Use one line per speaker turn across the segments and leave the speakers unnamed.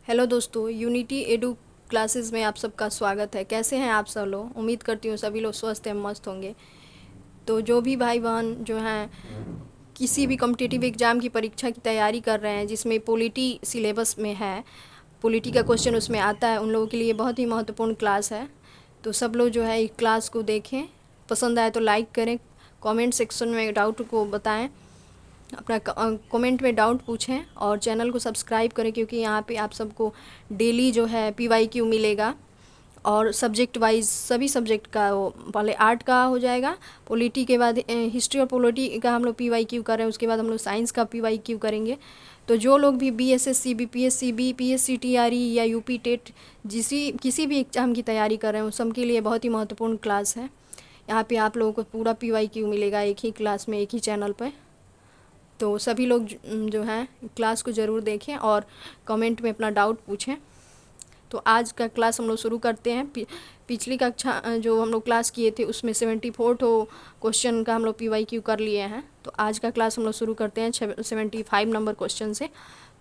Hello दोस्तों, unity edu classes में आप सबका स्वागत है। कैसे हैं आप सब लोग? उम्मीद करती हूँ सभी लोग स्वस्थ एवं मस्त होंगे। तो जो भी भाई बहन जो हैं किसी भी कॉम्पिटिटिव एग्ज़ाम की परीक्षा की तैयारी कर रहे हैं जिसमें पॉलिटी सिलेबस में है, पॉलिटी का क्वेश्चन उसमें आता है, उन लोगों के लिए बहुत ही महत्वपूर्ण क्लास है। तो सब लोग जो है इस क्लास को देखें, पसंद आए तो लाइक करें, कमेंट सेक्शन में डाउट को बताएं, अपना कमेंट में डाउट पूछें और चैनल को सब्सक्राइब करें, क्योंकि यहाँ पे आप सबको डेली जो है PYQ मिलेगा। और सब्जेक्ट वाइज सभी सब्जेक्ट का, वो पहले आर्ट का हो जाएगा, पॉलिटी के बाद हिस्ट्री और पॉलिटी का हम लोग PYQ कर रहे हैं, उसके बाद हम लोग साइंस का PYQ करेंगे। तो जो लोग भी BSSC BPSC BPSC TRE या UP टेट किसी भी एग्ज़ाम की तैयारी कर रहे हैं उन सब के लिए बहुत ही महत्वपूर्ण क्लास है। यहाँ पे आप लोगों को पूरा PYQ मिलेगा एक ही क्लास में, एक ही चैनल पर। तो सभी लोग जो हैं क्लास को ज़रूर देखें और कमेंट में अपना डाउट पूछें। तो आज का क्लास हम लोग शुरू करते हैं। पिछली कक्षा जो हम लोग क्लास किए थे उसमें 74 क्वेश्चन का हम लोग PYQ कर लिए हैं। तो आज का क्लास हम लोग शुरू करते हैं 75 नंबर क्वेश्चन से।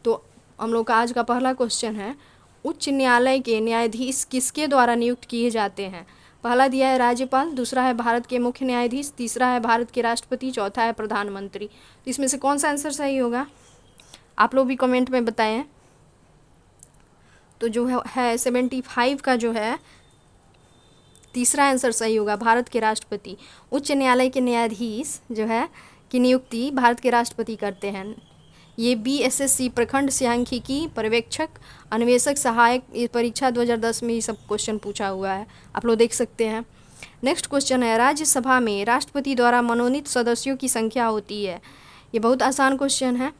तो हम लोग का आज का पहला क्वेश्चन है, उच्च न्यायालय के न्यायाधीश किसके द्वारा नियुक्त किए जाते हैं? पहला दिया है राज्यपाल, दूसरा है भारत के मुख्य न्यायाधीश, तीसरा है भारत के राष्ट्रपति, चौथा है प्रधानमंत्री। तो इसमें से कौन सा आंसर सही होगा? आप लोग भी कमेंट में बताएं। तो जो है 75 का जो है तीसरा आंसर सही होगा, भारत के राष्ट्रपति। उच्च न्यायालय के न्यायाधीश जो है की नियुक्ति भारत के राष्ट्रपति करते हैं। ये BSSC प्रखंड सांख्यिकी पर्यवेक्षक अन्वेषक सहायक परीक्षा 2010 में ये सब क्वेश्चन पूछा हुआ है, आप लोग देख सकते हैं। नेक्स्ट क्वेश्चन है, राज्यसभा में राष्ट्रपति द्वारा मनोनीत सदस्यों की संख्या होती है? ये बहुत आसान क्वेश्चन है।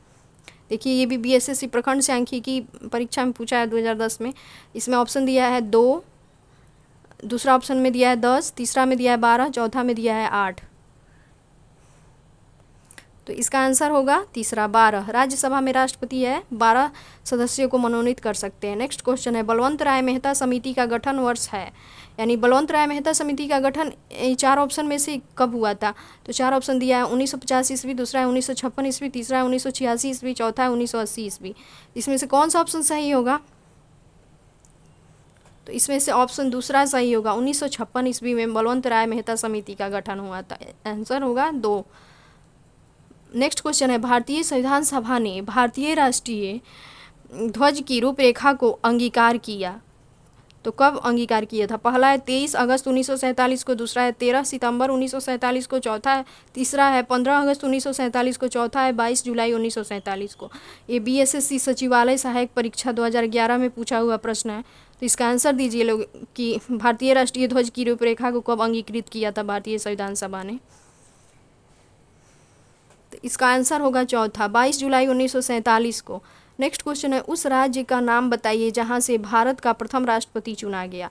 देखिए, ये भी BSSC प्रखंड सांख्यिकी परीक्षा में पूछा है 2010 में। इसमें ऑप्शन दिया है 2, दूसरा ऑप्शन में दिया है 10, तीसरा में दिया है 12, चौथा में दिया है 8। तो इसका आंसर होगा तीसरा 12। राज्यसभा में राष्ट्रपति है 12 सदस्यों को मनोनीत कर सकते हैं। नेक्स्ट क्वेश्चन है, बलवंत राय मेहता समिति का गठन वर्ष है? यानी बलवंत राय मेहता समिति का गठन 4 ऑप्शन में से कब हुआ था? तो 4 ऑप्शन दिया है 1950 ईस्वी, दूसरा है 1956 ईस्वी, तीसरा है 1986 ईस्वी, चौथा है 1980 ईस्वी। इसमें से कौन सा ऑप्शन सही होगा? तो इसमें से ऑप्शन दूसरा सही होगा, 1956 ईस्वी में बलवंत राय मेहता समिति का गठन हुआ था। आंसर होगा 2। नेक्स्ट क्वेश्चन है, भारतीय संविधान सभा ने भारतीय राष्ट्रीय ध्वज की रूपरेखा को अंगीकार किया? तो कब अंगीकार किया था? पहला है 23 अगस्त 1947 को, दूसरा है 13 सितंबर 1947 को, चौथा है तीसरा है 15 अगस्त 1947 को, चौथा है 22 जुलाई 1947 को। ये BSSC सचिवालय सहायक परीक्षा 2011 में पूछा हुआ प्रश्न है। तो इसका आंसर दीजिए लोग कि भारतीय राष्ट्रीय ध्वज की रूपरेखा को कब अंगीकृत किया था भारतीय संविधान सभा ने? तो इसका आंसर होगा चौथा, 22 जुलाई 1947 को। नेक्स्ट क्वेश्चन है, उस राज्य का नाम बताइए जहां से भारत का प्रथम राष्ट्रपति चुना गया?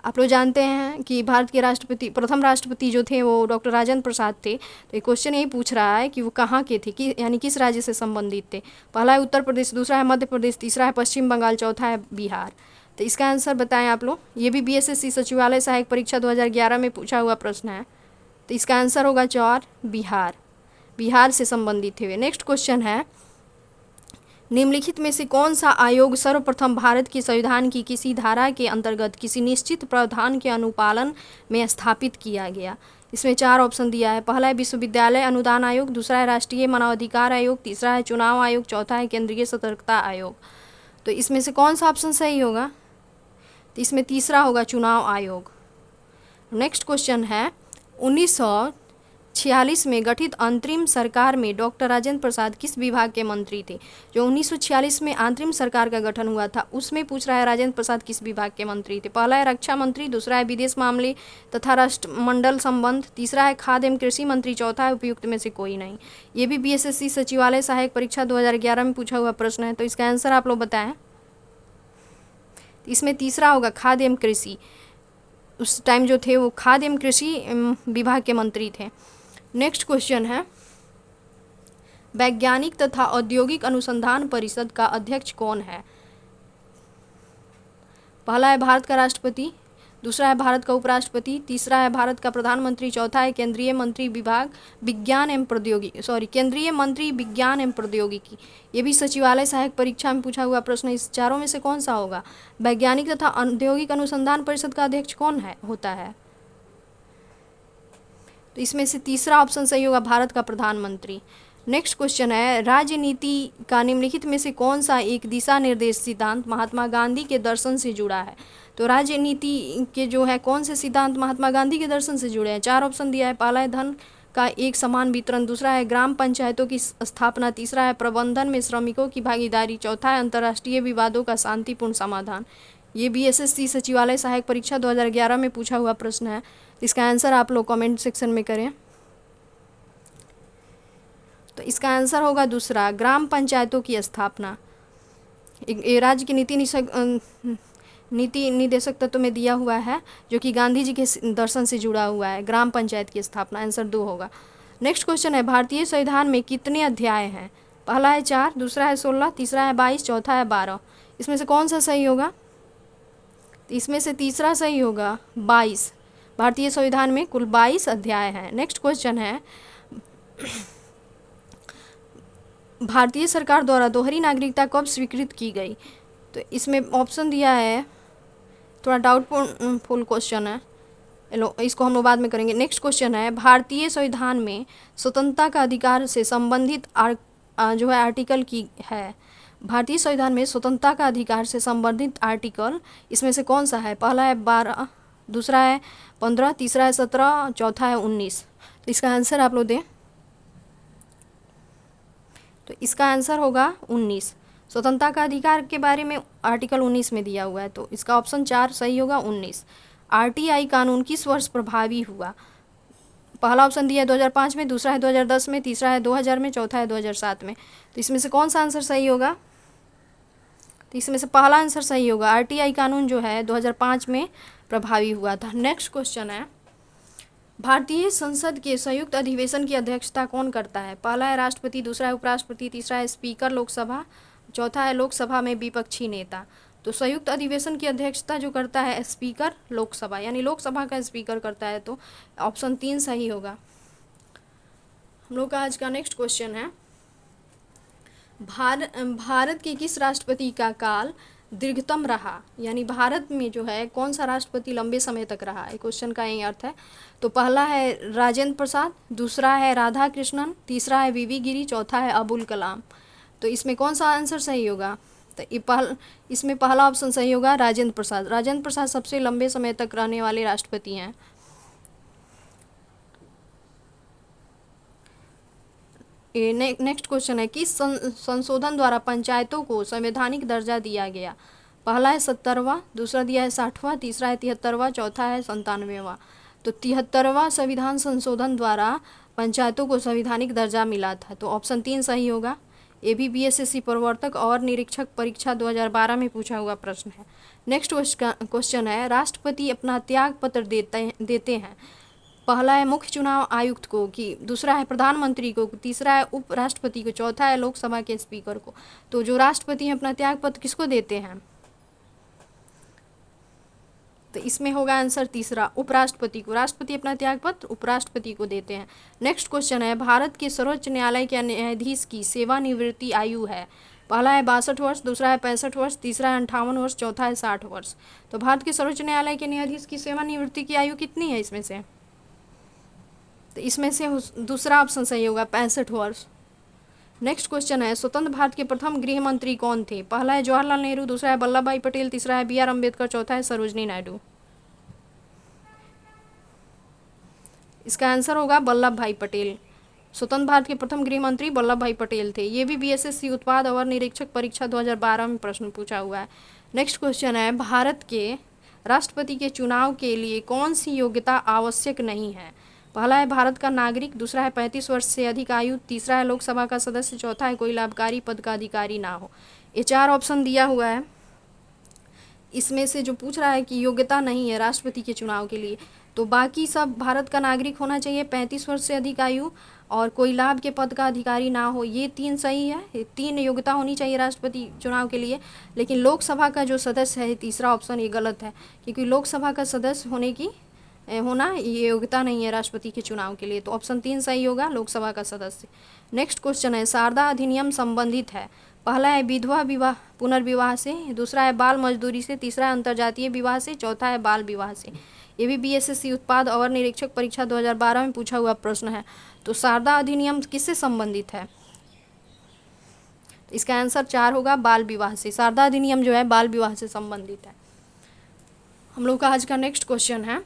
आप लोग जानते हैं कि भारत के राष्ट्रपति, प्रथम राष्ट्रपति जो थे वो डॉक्टर राजेंद्र प्रसाद थे। तो ये क्वेश्चन यही पूछ रहा है कि वो कहाँ के थे, यानी किस राज्य से संबंधित थे। पहला है उत्तर प्रदेश, दूसरा है मध्य प्रदेश, तीसरा है पश्चिम बंगाल, चौथा है बिहार। तो इसका आंसर बताएं आप लोग। ये भी BSSC सचिवालय सहायक परीक्षा 2011 में पूछा हुआ प्रश्न है। तो इसका आंसर होगा 4, बिहार। बिहार से संबंधित हुए। नेक्स्ट क्वेश्चन है, निम्नलिखित में से कौन सा आयोग सर्वप्रथम भारत के संविधान की किसी धारा के अंतर्गत किसी निश्चित प्रावधान के अनुपालन में स्थापित किया गया? इसमें 4 ऑप्शन दिया है। पहला है विश्वविद्यालय अनुदान आयोग, दूसरा है राष्ट्रीय मानवाधिकार आयोग, तीसरा है चुनाव आयोग, चौथा है केंद्रीय सतर्कता आयोग। तो इसमें से कौन सा ऑप्शन सही होगा? तो इसमें तीसरा होगा, चुनाव आयोग। नेक्स्ट क्वेश्चन है, 1946 में गठित अंतरिम सरकार में डॉक्टर राजेंद्र प्रसाद किस विभाग के मंत्री थे? जो 1946 में अंतरिम सरकार का गठन हुआ था उसमें पूछ रहा है राजेंद्र प्रसाद किस विभाग के मंत्री थे। पहला है रक्षा मंत्री, दूसरा है विदेश मामले तथा राष्ट्रमंडल संबंध, तीसरा है खाद्य एवं कृषि मंत्री, चौथा है उपयुक्त में से कोई नहीं। ये भी BSSC सचिवालय सहायक परीक्षा 2011 में पूछा हुआ प्रश्न है। तो इसका आंसर आप लोग बताएं। इसमें तीसरा होगा, खाद्य एवं कृषि। उस टाइम जो थे वो खाद्य एवं कृषि विभाग के मंत्री थे। नेक्स्ट क्वेश्चन है, वैज्ञानिक तथा औद्योगिक अनुसंधान परिषद का अध्यक्ष कौन है? पहला है भारत का राष्ट्रपति, दूसरा है भारत का उपराष्ट्रपति, तीसरा है भारत का प्रधानमंत्री, चौथा है केंद्रीय मंत्री केंद्रीय मंत्री विज्ञान एवं प्रौद्योगिकी। ये भी सचिवालय सहायक परीक्षा में पूछा हुआ प्रश्न। इस चारों में से कौन सा होगा? वैज्ञानिक तथा औद्योगिक अनुसंधान परिषद का अध्यक्ष कौन होता है? तो इसमें से तीसरा ऑप्शन सही होगा, भारत का प्रधानमंत्री। नेक्स्ट क्वेश्चन है, राजनीति का निम्नलिखित में से कौन सा एक दिशा निर्देश सिद्धांत महात्मा गांधी के दर्शन से जुड़ा है? तो राजनीति के जो है कौन से सिद्धांत महात्मा गांधी के दर्शन से जुड़े हैं? चार ऑप्शन दिया है। पहला है धन का एक समान वितरण, दूसरा है ग्राम पंचायतों की स्थापना, तीसरा है प्रबंधन में श्रमिकों की भागीदारी, चौथा है अंतर्राष्ट्रीय विवादों का शांतिपूर्ण समाधान। ये बीएसएससी सचिवालय सहायक परीक्षा 2011 में पूछा हुआ प्रश्न है। इसका आंसर आप लोग कमेंट सेक्शन में करें। तो इसका आंसर होगा दूसरा, ग्राम पंचायतों की स्थापना। राज्य की नीति निदेशक तत्व में दिया हुआ है, जो कि गांधी जी के दर्शन से जुड़ा हुआ है, ग्राम पंचायत की स्थापना। आंसर 2 होगा। नेक्स्ट क्वेश्चन है, भारतीय संविधान में कितने अध्याय हैं? पहला है 4, दूसरा है 16, तीसरा है 22, चौथा है 12। इसमें से कौन सा सही होगा? इसमें से तीसरा सही होगा, 22। भारतीय संविधान में कुल 22 अध्याय हैं। नेक्स्ट क्वेश्चन है, भारतीय सरकार द्वारा दोहरी नागरिकता कब स्वीकृत की गई? तो इसमें ऑप्शन दिया है, थोड़ा डाउटफुल क्वेश्चन है, इसको हम लोग बाद में करेंगे। नेक्स्ट क्वेश्चन है, भारतीय संविधान में स्वतंत्रता का अधिकार से संबंधित जो है आर्टिकल की है। भारतीय संविधान में स्वतंत्रता का अधिकार से संबंधित आर्टिकल इसमें से कौन सा है? पहला है 12, दूसरा है 15, तीसरा है 17, चौथा है 19। तो इसका आंसर आप लोग दें। तो इसका आंसर होगा 19। स्वतंत्रता का अधिकार के बारे में आर्टिकल 19 में दिया हुआ है, तो इसका ऑप्शन 4 सही होगा, 19। आरटीआई कानून किस वर्ष प्रभावी हुआ? पहला ऑप्शन दिया है 2005 में, दूसरा है 2010 में, तीसरा है 2000 में, चौथा है 2007 में। तो इसमें से कौन सा आंसर सही होगा? तो इसमें से पहला आंसर सही होगा, आरटीआई कानून जो है 2005 में प्रभावी हुआ था। नेक्स्ट क्वेश्चन है, भारतीय संसद के संयुक्त अधिवेशन की अध्यक्षता कौन करता है? पहला है राष्ट्रपति, दूसरा है उपराष्ट्रपति, तीसरा है स्पीकर लोकसभा, चौथा है लोकसभा में विपक्षी नेता। तो संयुक्त अधिवेशन की अध्यक्षता जो करता है स्पीकर लोकसभा, यानी लोकसभा का स्पीकर करता है। तो ऑप्शन 3 सही होगा। हम लोग का आज का नेक्स्ट क्वेश्चन है, भारत के किस राष्ट्रपति का काल दीर्घतम रहा? यानी भारत में जो है कौन सा राष्ट्रपति लंबे समय तक रहा है? क्वेश्चन का यही अर्थ है। तो पहला है राजेंद्र प्रसाद, दूसरा है राधा कृष्णन, तीसरा है वीवी गिरी, चौथा है अबुल कलाम। तो इसमें कौन सा आंसर सही होगा? तो इसमें पहला ऑप्शन सही होगा, राजेंद्र प्रसाद। राजेंद्र प्रसाद सबसे लंबे समय तक रहने वाले राष्ट्रपति हैं। नेक्स्ट क्वेश्चन है, किस संशोधन द्वारा पंचायतों को संवैधानिक दर्जा दिया गया? पहला है 70वां, दूसरा दिया है 60वां, तीसरा है 73वां, चौथा है 97वां। तो 73वां संविधान संशोधन द्वारा पंचायतों को संवैधानिक दर्जा मिला था। तो ऑप्शन 3 सही होगा। ये भी बीएसएससी प्रवर्तक और निरीक्षक परीक्षा 2012 में पूछा हुआ प्रश्न है। नेक्स्ट क्वेश्चन है, राष्ट्रपति अपना त्याग पत्र देते हैं। पहला है मुख्य चुनाव आयुक्त को, कि दूसरा है प्रधानमंत्री को, तीसरा है उपराष्ट्रपति को, चौथा है लोकसभा के स्पीकर को। तो जो राष्ट्रपति हैं अपना त्याग पत्र किसको देते हैं? तो इसमें होगा आंसर तीसरा, उपराष्ट्रपति को। राष्ट्रपति अपना त्यागपत्र उपराष्ट्रपति को देते हैं। नेक्स्ट क्वेश्चन है, भारत के सर्वोच्च न्यायालय के न्यायाधीश की सेवानिवृत्ति आयु है? पहला है 62 वर्ष, दूसरा है 65 वर्ष, तीसरा है 58 वर्ष, चौथा है 60 वर्ष। तो भारत के सर्वोच्च न्यायालय के न्यायाधीश की सेवानिवृत्ति की आयु कितनी है इसमें से? तो इसमें से दूसरा ऑप्शन सही होगा, 65 वर्ष। नेक्स्ट क्वेश्चन है, स्वतंत्र भारत के प्रथम गृह मंत्री कौन थे? पहला है जवाहरलाल नेहरू, दूसरा है वल्लभ भाई पटेल, तीसरा है BR अम्बेडकर, चौथा है सरोजनी नायडू। इसका आंसर होगा वल्लभ भाई पटेल। स्वतंत्र भारत के प्रथम गृह मंत्री वल्लभ भाई पटेल थे। ये भी बीएसएससी उत्पाद और निरीक्षक परीक्षा 2012 में प्रश्न पूछा हुआ है। नेक्स्ट क्वेश्चन है, भारत के राष्ट्रपति के चुनाव के लिए कौन सी योग्यता आवश्यक नहीं है? पहला है भारत का नागरिक, दूसरा है 35 वर्ष से अधिक आयु, तीसरा है लोकसभा का सदस्य, चौथा है कोई लाभकारी पद का अधिकारी ना हो। ये 4 ऑप्शन दिया हुआ है। इसमें से जो पूछ रहा है कि योग्यता नहीं है राष्ट्रपति के चुनाव के लिए, तो बाकी सब भारत का नागरिक होना चाहिए, 35 वर्ष से अधिक आयु, और कोई लाभ के पद का अधिकारी ना हो, ये 3 सही है। ये 3 योग्यता होनी चाहिए राष्ट्रपति चुनाव के लिए। लेकिन लोकसभा का जो सदस्य है, तीसरा ऑप्शन ये गलत है, क्योंकि लोकसभा का सदस्य होना ये योग्यता नहीं है राष्ट्रपति के चुनाव के लिए। तो ऑप्शन 3 सही होगा, लोकसभा का सदस्य। नेक्स्ट क्वेश्चन है, शारदा अधिनियम संबंधित है। पहला है विधवा विवाह पुनर्विवाह से, दूसरा है बाल मजदूरी से, तीसरा है अंतर्जातीय विवाह से, चौथा है बाल विवाह से। ये भी बीएसएससी उत्पाद अवर निरीक्षक परीक्षा 2012 में पूछा हुआ प्रश्न है। तो शारदा अधिनियम किससे संबंधित है? इसका आंसर 4 होगा, बाल विवाह से। शारदा अधिनियम जो है बाल विवाह से संबंधित है। हम लोग का आज का नेक्स्ट क्वेश्चन है,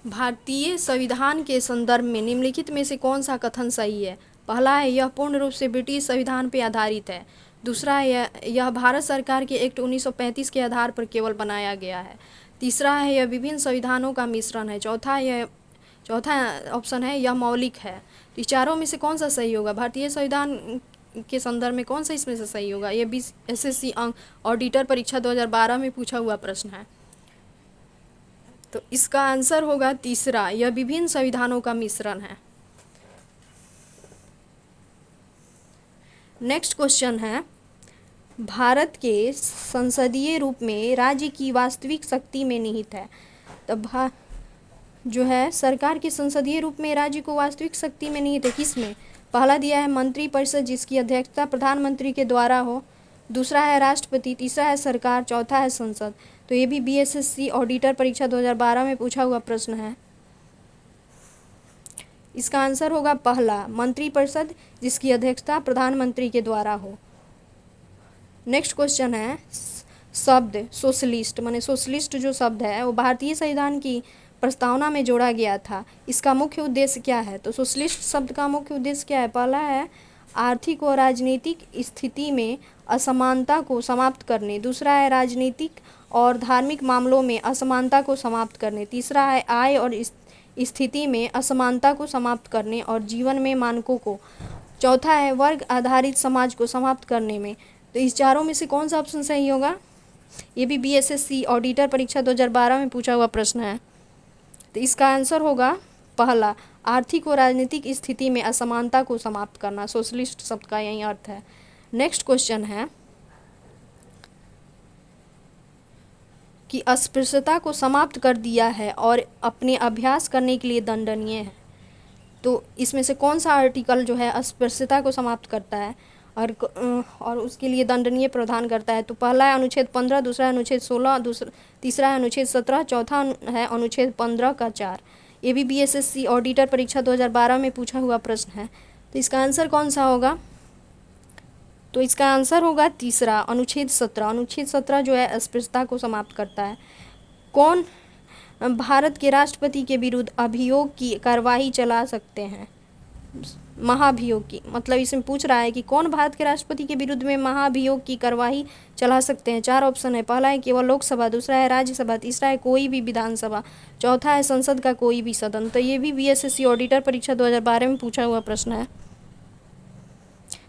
भारतीय संविधान के संदर्भ में निम्नलिखित में से कौन सा कथन सही है? पहला है यह पूर्ण रूप से ब्रिटिश संविधान पर आधारित है। दूसरा है यह भारत सरकार के एक्ट 1935 के आधार पर केवल बनाया गया है। तीसरा है यह विभिन्न संविधानों का मिश्रण है। चौथा ऑप्शन है यह मौलिक है। तो चारों में से कौन सा सही होगा? भारतीय संविधान के संदर्भ में कौन सा इसमें से सही होगा? ये बीएसएससी ऑडिटर परीक्षा 2012 में पूछा हुआ प्रश्न है। तो इसका आंसर होगा तीसरा, यह विभिन्न संविधानों का मिश्रण है। नेक्स्ट क्वेश्चन है, भारत के संसदीय रूप में राज्य की वास्तविक शक्ति में निहित है। तब जो है सरकार के संसदीय रूप में राज्य को वास्तविक शक्ति में निहित है किसमें? पहला दिया है मंत्रिपरिषद जिसकी अध्यक्षता प्रधानमंत्री के द्वारा हो, दूसरा है राष्ट्रपति, तीसरा है सरकार, चौथा है संसद। तो ये भी बीएसएससी ऑडिटर परीक्षा 2012 में पूछा हुआ प्रश्न है। इसका आंसर होगा पहला, मंत्रिपरिषद जिसकी अध्यक्षता प्रधानमंत्री के द्वारा हो। नेक्स्ट क्वेश्चन है, शब्द सोशलिस्ट माने सोशलिस्ट जो शब्द है वो भारतीय संविधान की प्रस्तावना में जोड़ा गया था, इसका मुख्य उद्देश्य क्या है? तो सोशलिस्ट शब्द का मुख्य उद्देश्य क्या है? पहला है आर्थिक और राजनीतिक स्थिति में असमानता को समाप्त करने, दूसरा है राजनीतिक और धार्मिक मामलों में असमानता को समाप्त करने, तीसरा है आय और स्थिति में असमानता को समाप्त करने और जीवन में मानकों को, चौथा है वर्ग आधारित समाज को समाप्त करने में। तो इस चारों में से कौन सा ऑप्शन सही होगा? ये भी बीएसएससी ऑडिटर परीक्षा 2012 में पूछा हुआ प्रश्न है। तो इसका आंसर होगा पहला, आर्थिक और राजनीतिक स्थिति में असमानता को समाप्त करना। सोशलिस्ट शब्द का यही अर्थ है। नेक्स्ट क्वेश्चन है कि अस्पृश्यता को समाप्त कर दिया है और अपने अभ्यास करने के लिए दंडनीय है। तो इसमें से कौन सा आर्टिकल जो है अस्पृश्यता को समाप्त करता है और उसके लिए दंडनीय प्रावधान करता है? तो पहला है अनुच्छेद 15, दूसरा है अनुच्छेद 16, तीसरा है अनुच्छेद 17, चौथा है अनुच्छेद 15 का 4। ये भी बीएसएससी ऑडिटर परीक्षा 2012 में पूछा हुआ प्रश्न है। तो इसका आंसर कौन सा होगा? तो इसका आंसर होगा तीसरा, अनुच्छेद 17। अनुच्छेद 17 जो है अस्पृश्यता को समाप्त करता है। कौन भारत के राष्ट्रपति के विरुद्ध अभियोग की कार्यवाही चला सकते हैं? महाभियोग की, मतलब इसमें पूछ रहा है कि कौन भारत के राष्ट्रपति के विरुद्ध में महाभियोग की कार्यवाही चला सकते हैं। 4 ऑप्शन है, पहला है केवल लोकसभा, दूसरा है राज्यसभा, तीसरा है कोई भी विधानसभा, चौथा है संसद का कोई भी सदन। तो ये भी बीएसएससी ऑडिटर परीक्षा 2012 में पूछा हुआ प्रश्न है।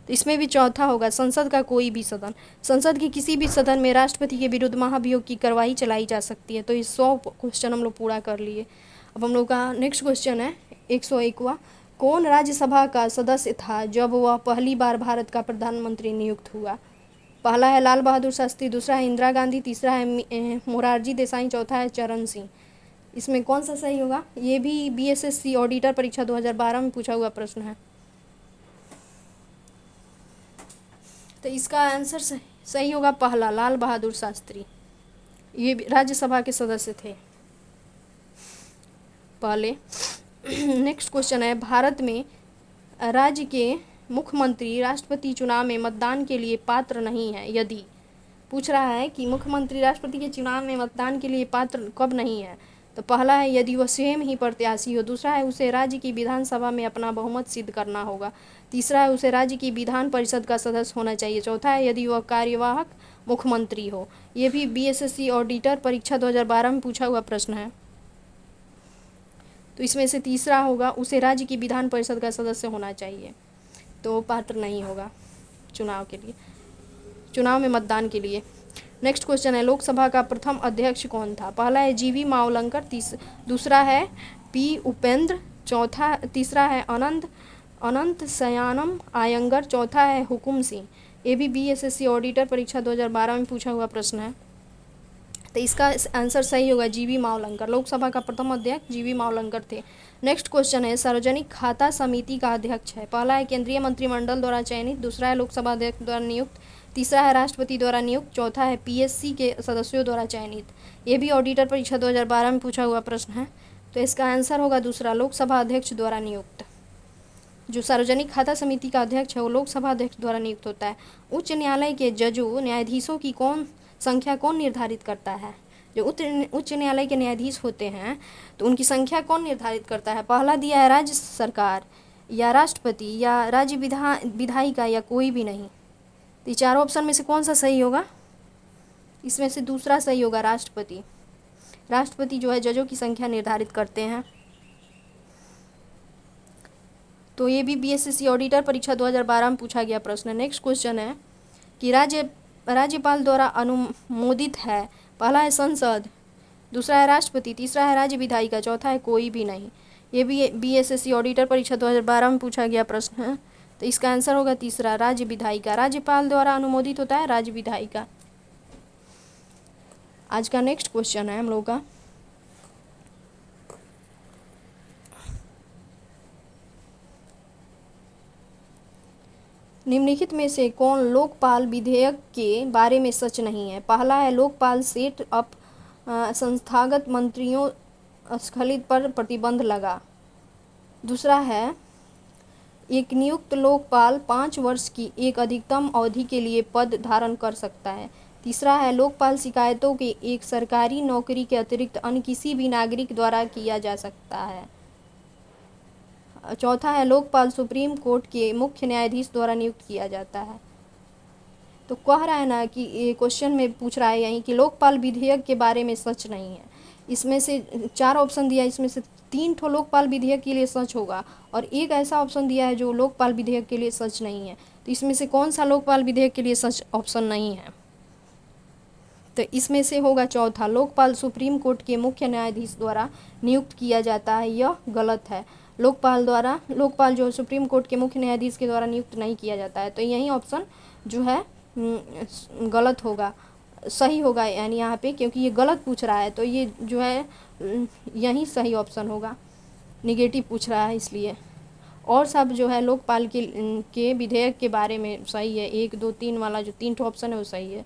तो इसमें भी चौथा होगा, संसद का कोई भी सदन। संसद के किसी भी सदन में राष्ट्रपति के विरुद्ध महाभियोग की कार्यवाही चलाई जा सकती है। तो ये 100 क्वेश्चन हम लोग पूरा कर लिए। अब हम लोग का नेक्स्ट क्वेश्चन है 101वां, कौन राज्यसभा का सदस्य था जब वह पहली बार भारत का प्रधानमंत्री नियुक्त हुआ? पहला है लाल बहादुर शास्त्री, दूसरा है इंदिरा गांधी, तीसरा है मोरारजी देसाई, चौथा है चरण सिंह। इसमें कौन सा सही होगा? ये भी बीएसएससी ऑडिटर परीक्षा 2012 में पूछा हुआ प्रश्न है। तो इसका आंसर सही होगा पहला, लाल बहादुर शास्त्री। ये राज्यसभा के सदस्य थे पहले। नेक्स्ट क्वेश्चन है, भारत में राज्य के मुख्यमंत्री राष्ट्रपति चुनाव में मतदान के लिए पात्र नहीं है यदि, पूछ रहा है कि मुख्यमंत्री राष्ट्रपति के चुनाव में मतदान के लिए पात्र कब नहीं है? तो पहला है यदि वह स्वयं ही प्रत्याशी हो, दूसरा है उसे राज्य की विधानसभा में अपना बहुमत सिद्ध करना होगा, तीसरा है उसे राज्य की विधान परिषद का सदस्य होना चाहिए, चौथा है यदि वह कार्यवाहक मुख्यमंत्री हो। ये भी बीएसएससी ऑडिटर परीक्षा 2012 में पूछा हुआ प्रश्न है। तो इसमें से तीसरा होगा उसे राज्य की विधान परिषद का सदस्य होना चाहिए, तो पात्र नहीं होगा चुनाव के लिए, चुनाव में मतदान के लिए। नेक्स्ट क्वेश्चन है लोकसभा का प्रथम अध्यक्ष कौन था? पहला है जीवी मावलंकर, दूसरा है पी उपेंद्र, तीसरा है अनंत शयानम आयंगर, चौथा है हुकुम सिंह। ये भी बीएसएससी ऑडिटर परीक्षा 2012 में पूछा हुआ प्रश्न है। तो इसका आंसर सही होगा जीवी मावलंकर। लोकसभा का प्रथम अध्यक्ष जीवी मावलंकर थे। नेक्स्ट क्वेश्चन है सार्वजनिक खाता समिति का अध्यक्ष है? पहला है केंद्रीय मंत्रिमंडल द्वारा चयनित, दूसरा है लोकसभा अध्यक्ष द्वारा नियुक्त, तीसरा है राष्ट्रपति द्वारा नियुक्त, चौथा है पीएससी के सदस्यों द्वारा चयनित। ये भी ऑडिटर परीक्षा 2012 में पूछा हुआ प्रश्न है। तो इसका आंसर होगा दूसरा, लोकसभा अध्यक्ष द्वारा नियुक्त। जो सार्वजनिक खाता समिति का अध्यक्ष है वो लोकसभा अध्यक्ष द्वारा नियुक्त होता है। उच्च न्यायालय के जजों न्यायाधीशों की संख्या कौन निर्धारित करता है? जो उच्च न्यायालय के न्यायाधीश होते हैं तो उनकी संख्या कौन निर्धारित करता है? पहला दिया है राज्य सरकार या राष्ट्रपति या राज्य विधायिका या कोई भी नहीं। तो ये चारों ऑप्शन में से कौन सा सही होगा? इसमें से दूसरा सही होगा, राष्ट्रपति। राष्ट्रपति जो है जजों की संख्या निर्धारित करते हैं। तो ये भी बीएसएससी ऑडिटर परीक्षा 2012 में पूछा गया प्रश्न है। नेक्स्ट क्वेश्चन है कि राज्यपाल द्वारा अनुमोदित है? पहला है संसद, दूसरा है राष्ट्रपति, तीसरा है राज्य विधायिका, चौथा है कोई भी नहीं। ये भी बीएसएससी ऑडिटर परीक्षा 2012 में पूछा गया प्रश्न है। तो इसका आंसर होगा तीसरा, राज्य विधायिका। राज्यपाल द्वारा अनुमोदित होता है राज्य विधायिका। आज का नेक्स्ट क्वेश्चन है हम लोग का निम्नलिखित में से कौन लोकपाल विधेयक के बारे में सच नहीं है? पहला है लोकपाल सेट अप संस्थागत मंत्रियों स्खलित पर प्रतिबंध लगा, दूसरा है एक नियुक्त लोकपाल 5 वर्ष की एक अधिकतम अवधि के लिए पद धारण कर सकता है, तीसरा है लोकपाल शिकायतों के एक सरकारी नौकरी के अतिरिक्त अन्य किसी भी नागरिक द्वारा किया जा सकता है, चौथा है लोकपाल सुप्रीम कोर्ट के मुख्य न्यायाधीश द्वारा नियुक्त किया जाता है। तो कह रहा है ना कि ये क्वेश्चन में पूछ रहा है यहीं कि लोकपाल विधेयक के बारे में सच नहीं है। इसमें से 4 ऑप्शन दिया, इसमें से 3 ठो लोकपाल विधेयक के लिए सच होगा और एक ऐसा ऑप्शन दिया है जो लोकपाल विधेयक के लिए सच नहीं है। तो इसमें से कौन सा लोकपाल विधेयक के लिए सच ऑप्शन नहीं है? तो इसमें से होगा चौथा, लोकपाल सुप्रीम कोर्ट के मुख्य न्यायाधीश द्वारा नियुक्त किया जाता है, यह गलत है। लोकपाल जो सुप्रीम कोर्ट के मुख्य न्यायाधीश के द्वारा नियुक्त नहीं किया जाता है। तो यही ऑप्शन जो है गलत होगा, सही होगा यानी यहाँ पे, क्योंकि ये गलत पूछ रहा है तो ये जो है यही सही ऑप्शन होगा, निगेटिव पूछ रहा है इसलिए। और सब जो है लोकपाल के विधेयक के बारे में सही है, 1 2 3 वाला जो 3 ऑप्शन है वो सही है।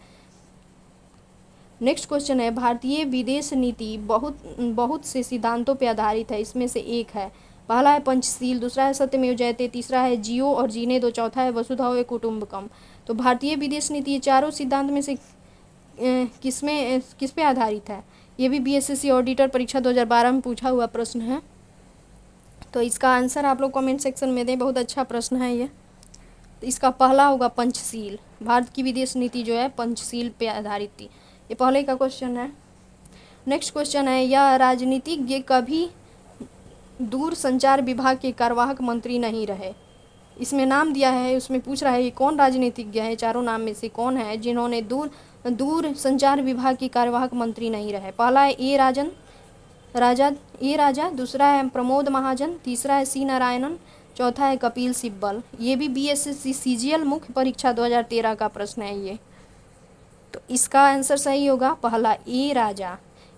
नेक्स्ट क्वेश्चन है भारतीय विदेश नीति बहुत से सिद्धांतों पर आधारित है, इसमें से एक है। पहला है पंचशील, दूसरा है सत्यमेव जयते, तीसरा है जियो और जीने दो, चौथा है वसुधैव कुटुंबकम। तो भारतीय विदेश नीति ये चारों सिद्धांत में से किस पे आधारित है? ये भी बीएसएससी ऑडिटर परीक्षा 2012 में पूछा हुआ प्रश्न है। तो इसका आंसर आप लोग कमेंट सेक्शन में दें, बहुत अच्छा प्रश्न है ये। तो इसका पहला होगा पंचशील, भारत की विदेश नीति जो है पंचशील पे आधारित थी। ये पहले का क्वेश्चन है। नेक्स्ट क्वेश्चन है यह राजनीतिज्ञ कभी दूर संचार विभाग के कार्यवाहक मंत्री नहीं रहे। इसमें नाम दिया है, उसमें पूछ रहा है ये कौन राजनीतिज्ञ है, चारों नाम में से कौन है जिन्होंने दूर संचार विभाग के कार्यवाहक मंत्री नहीं रहे। पहला है ए राजा, दूसरा है प्रमोद महाजन, तीसरा है सी नारायणन, चौथा है कपिल सिब्बल। ये भी बीएसएससी सीजीएल मुख्य परीक्षा 2013 का प्रश्न है ये। तो इसका आंसर सही होगा पहला,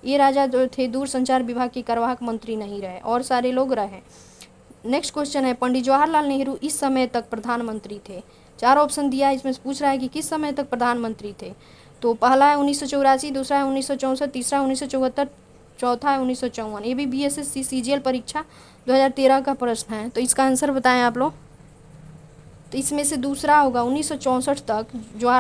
ए राजा जो थे दूर संचार विभाग के कार्यवाहक मंत्री नहीं रहे और सारे लोग रहे। नेक्स्ट क्वेश्चन है पंडित जवाहरलाल नेहरू इस समय तक प्रधानमंत्री थे। 4 ऑप्शन दिया है, इसमें पूछ रहा है कि किस समय तक प्रधानमंत्री थे। तो पहला है 1984, दूसरा है 1964, तीसरा 1974, चौथा है 1954। ये भी बीएसएससी सीजीएल परीक्षा 2013 का प्रश्न है। तो इसका आंसर बताएं आप लोग। तो इसमें से दूसरा होगा 1964 तक जवाहर